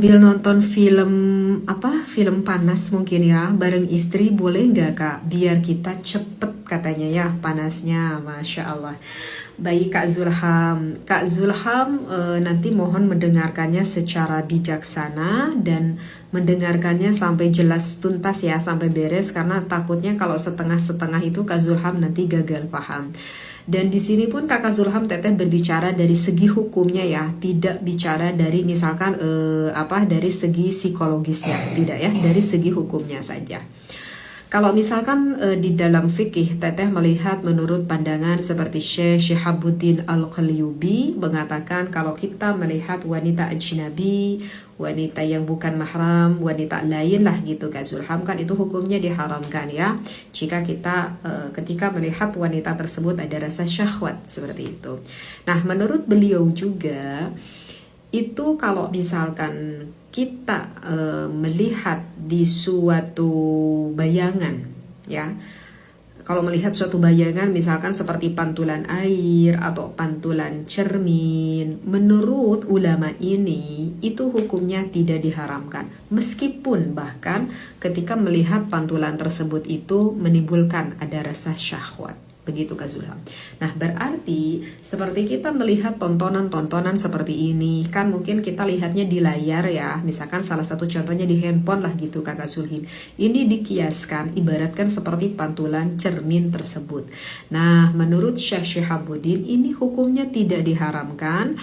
sambil nonton film film panas mungkin ya bareng istri, boleh nggak Kak? Biar kita cepet katanya ya panasnya, Masya Allah. Baik Kak Zulham, nanti mohon mendengarkannya secara bijaksana dan mendengarkannya sampai jelas tuntas ya, sampai beres, karena takutnya kalau setengah-setengah itu Kak Zulham nanti gagal paham. Dan di sini pun Kakak Zulham Teteh berbicara dari segi hukumnya ya, tidak bicara dari misalkan dari segi psikologisnya, tidak ya, dari segi hukumnya saja. Kalau misalkan di dalam fikih Teteh melihat menurut pandangan seperti Syekh Syihabuddin Al-Qalyubi mengatakan kalau kita melihat wanita ajnabi, wanita yang bukan mahram, wanita lain lah gitu Kak Zulham, kan itu hukumnya diharamkan ya. Jika kita ketika melihat wanita tersebut ada rasa syahwat seperti itu. Nah, menurut beliau juga itu kalau misalkan kita melihat di suatu bayangan ya, kalau melihat suatu bayangan misalkan seperti pantulan air atau pantulan cermin, menurut ulama ini itu hukumnya tidak diharamkan, meskipun bahkan ketika melihat pantulan tersebut itu menimbulkan ada rasa syahwat. Begitu Kak Zulham. Nah, berarti seperti kita melihat tontonan-tontonan seperti ini, kan mungkin kita lihatnya di layar ya, misalkan salah satu contohnya di handphone lah gitu Kakak Zulhim. Ini dikiaskan, ibaratkan seperti pantulan cermin tersebut. Nah, menurut Syekh Syihabuddin ini hukumnya tidak diharamkan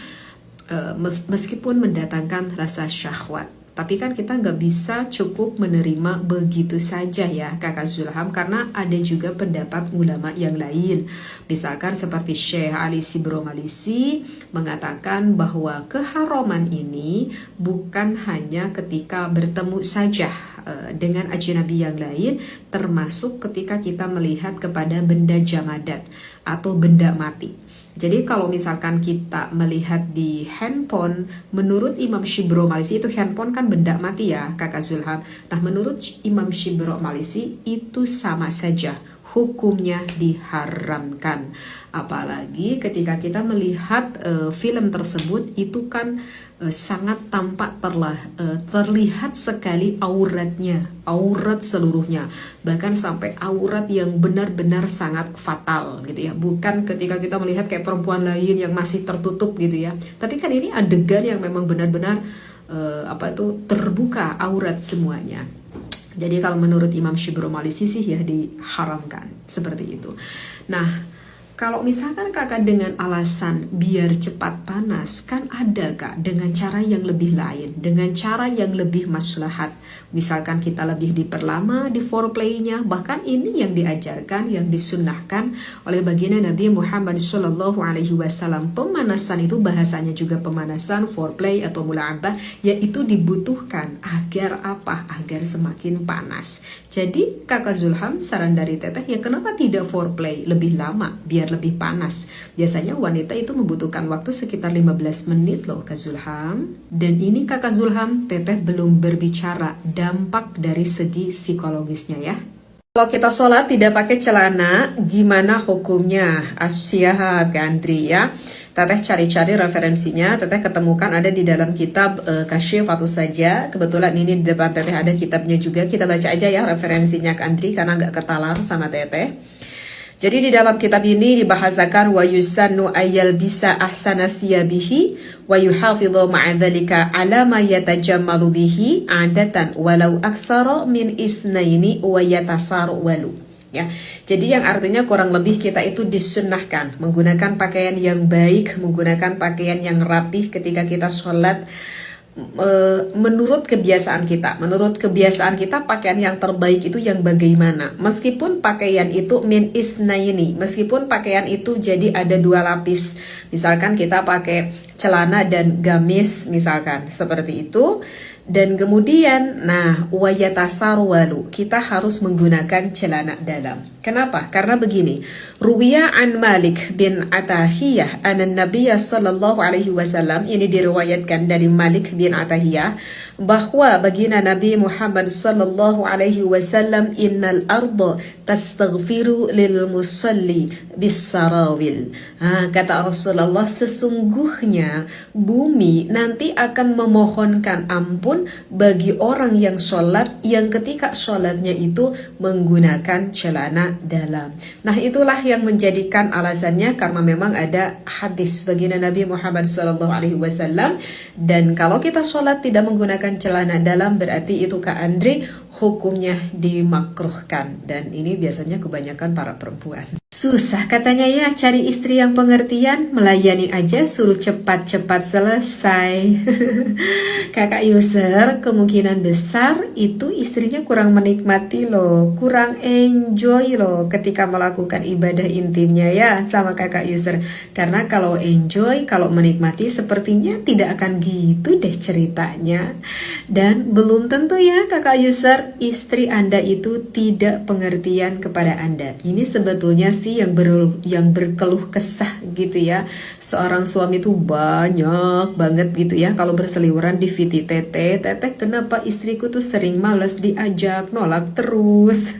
meskipun mendatangkan rasa syahwat. Tapi kan kita nggak bisa cukup menerima begitu saja ya Kakak Zulham, karena ada juga pendapat ulama yang lain. Misalkan seperti Syekh Ali Sibro Malisi mengatakan bahwa keharaman ini bukan hanya ketika bertemu saja dengan ajnabi yang lain, termasuk ketika kita melihat kepada benda jamadat atau benda mati. Jadi kalau misalkan kita melihat di handphone, menurut Imam Syibro Malisi itu handphone kan benda mati ya Kakak Zulham. Nah, menurut Imam Syibro Malisi itu sama saja, hukumnya diharamkan. Apalagi ketika kita melihat film tersebut itu kan sangat tampak terlihat sekali auratnya, aurat seluruhnya, bahkan sampai aurat yang benar-benar sangat fatal gitu ya. Bukan ketika kita melihat kayak perempuan lain yang masih tertutup gitu ya, tapi kan ini adegan yang memang benar-benar terbuka aurat semuanya. Jadi kalau menurut Imam Syibro Malisi sih ya diharamkan seperti itu. Nah, kalau misalkan Kakak dengan alasan biar cepat panas, kan ada Kak dengan cara yang lebih lain, dengan cara yang lebih maslahat. Misalkan kita lebih diperlama di foreplaynya, bahkan ini yang diajarkan, yang disunnahkan oleh baginda Nabi Muhammad SAW. Pemanasan itu bahasanya juga pemanasan, foreplay atau mula'abah, yaitu dibutuhkan agar apa? Agar semakin panas. Jadi Kakak Zulham, saran dari Teteh ya kenapa tidak foreplay lebih lama biar lebih panas. Biasanya wanita itu membutuhkan waktu sekitar 15 menit loh Kak Zulham. Dan ini Kakak Zulham, Teteh belum berbicara dampak dari segi psikologisnya ya. Kalau kita sholat tidak pakai celana, gimana hukumnya? Asyah Gandri ya. Teteh cari-cari referensinya, Teteh ketemukan ada di dalam kitab Kasyifatus Saja. Kebetulan ini di depan Teteh ada kitabnya juga. Kita baca aja ya referensinya Gandri karena agak ketalar sama Teteh. Jadi di dalam kitab ini dibahasakan wa yusannu ayyal bisa ahsana siyabihi wa yuhafidhu ma'adzalika ala ma yatajammalu bihi adatan walau aksara min isnaini wa yatasaru walu. Ya, jadi yang artinya kurang lebih kita itu disunnahkan menggunakan pakaian yang baik, menggunakan pakaian yang rapih ketika kita sholat. Menurut kebiasaan kita pakaian yang terbaik itu yang bagaimana, meskipun pakaian itu min isnaini, meskipun pakaian itu jadi ada 2 lapis, misalkan kita pakai celana dan gamis misalkan seperti itu, dan kemudian nah wayatasarwalu, kita harus menggunakan celana dalam. Kenapa? Karena begini, Ruwiya an Malik bin Atahiyah anan Nabiya sallallahu alaihi wasallam, ini diriwayatkan dari Malik bin Atahiyah bahwa baginda Nabi Muhammad sallallahu alaihi wasallam, innal arda tastaghfiru lil musalli bis sarawil. Kata Rasulullah, sesungguhnya bumi nanti akan memohonkan ampun bagi orang yang sholat yang ketika sholatnya itu menggunakan celana dalam. Nah, itulah yang menjadikan alasannya karena memang ada hadis baginda Nabi Muhammad SAW. Dan kalau kita sholat tidak menggunakan celana dalam, berarti itu Kak Andri hukumnya dimakruhkan. Dan ini biasanya kebanyakan para perempuan. Susah katanya ya cari istri yang pengertian, melayani aja suruh cepat-cepat selesai. Kakak user, kemungkinan besar itu istrinya kurang menikmati loh, kurang enjoy loh ketika melakukan ibadah intimnya ya sama kakak user. Karena kalau enjoy, kalau menikmati sepertinya tidak akan gitu deh ceritanya. Dan belum tentu ya kakak user, istri Anda itu tidak pengertian kepada Anda. Ini sebetulnya sih yang berkeluh kesah gitu ya. Seorang suami tuh banyak banget gitu ya kalau berseliweran di VT teteh kenapa istriku tuh sering males diajak, nolak terus.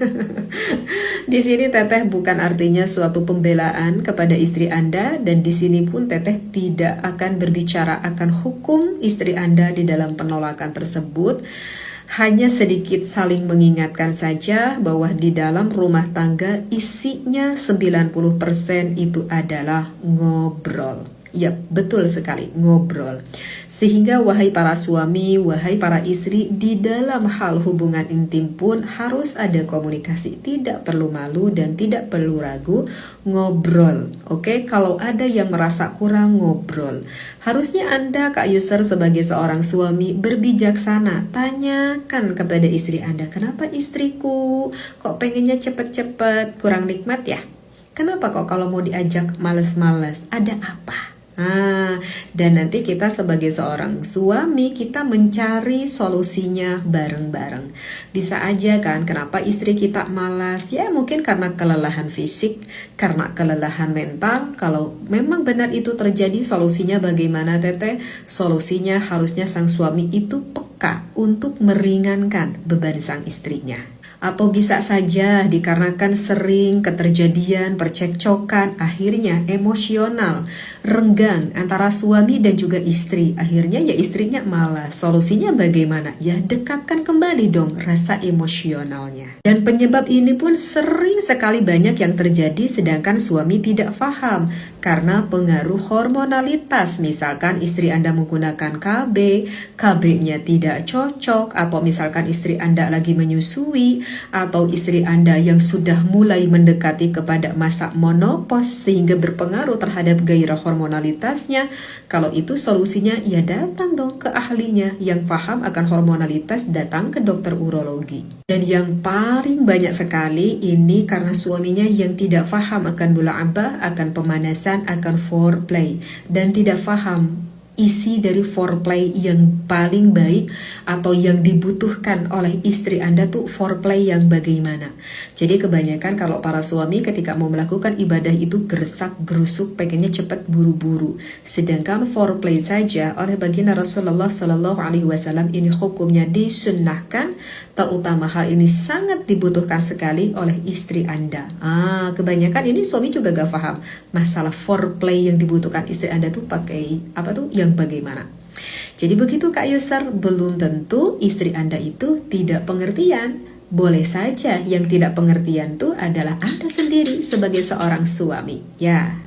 Di sini teteh bukan artinya suatu pembelaan kepada istri Anda, dan di sini pun teteh tidak akan berbicara akan hukum istri Anda di dalam penolakan tersebut. Hanya sedikit saling mengingatkan saja bahwa di dalam rumah tangga isinya 90% itu adalah ngobrol. Ya, betul sekali, ngobrol. Sehingga wahai para suami, wahai para istri, di dalam hal hubungan intim pun harus ada komunikasi. Tidak perlu malu dan tidak perlu ragu, ngobrol. Oke, kalau ada yang merasa kurang, ngobrol. Harusnya Anda, Kak User, sebagai seorang suami berbijaksana. Tanyakan kepada istri Anda, kenapa istriku kok pengennya cepet-cepet, kurang nikmat ya? Kenapa kok kalau mau diajak males-males? Ada apa? Dan nanti kita sebagai seorang suami, kita mencari solusinya bareng-bareng. Bisa aja kan kenapa istri kita malas? Ya mungkin karena kelelahan fisik, karena kelelahan mental. Kalau memang benar itu terjadi, solusinya bagaimana teteh? Solusinya harusnya sang suami itu peka untuk meringankan beban sang istrinya. Atau bisa saja dikarenakan sering keterjadian percekcokan, akhirnya emosional, renggang antara suami dan juga istri. Akhirnya ya istrinya malas. Solusinya bagaimana? Ya dekatkan kembali dong rasa emosionalnya. Dan penyebab ini pun sering sekali banyak yang terjadi sedangkan suami tidak paham. Karena pengaruh hormonalitas. Misalkan istri Anda menggunakan KB, KB-nya tidak cocok. Atau misalkan istri Anda lagi menyusui, atau istri Anda yang sudah mulai mendekati kepada masa menopause sehingga berpengaruh terhadap gairah hormonalitasnya. Kalau itu solusinya ya datang dong ke ahlinya yang paham akan hormonalitas, datang ke dokter urologi. Dan yang paling banyak sekali ini karena suaminya yang tidak paham akan mula'abah, akan pemanasan, akan foreplay, dan tidak paham isi dari foreplay yang paling baik atau yang dibutuhkan oleh istri Anda tuh foreplay yang bagaimana. Jadi kebanyakan kalau para suami ketika mau melakukan ibadah itu geresak gerusuk, pengennya cepat buru-buru. Sedangkan foreplay saja oleh baginda Rasulullah SAW ini hukumnya disunnahkan, terutama hal ini sangat dibutuhkan sekali oleh istri Anda. Kebanyakan ini suami juga gak paham masalah foreplay yang dibutuhkan istri Anda tuh pakai apa tuh yang bagaimana. Jadi begitu Kak User, belum tentu istri Anda itu tidak pengertian. Boleh saja yang tidak pengertian tuh adalah Anda sendiri sebagai seorang suami. Ya.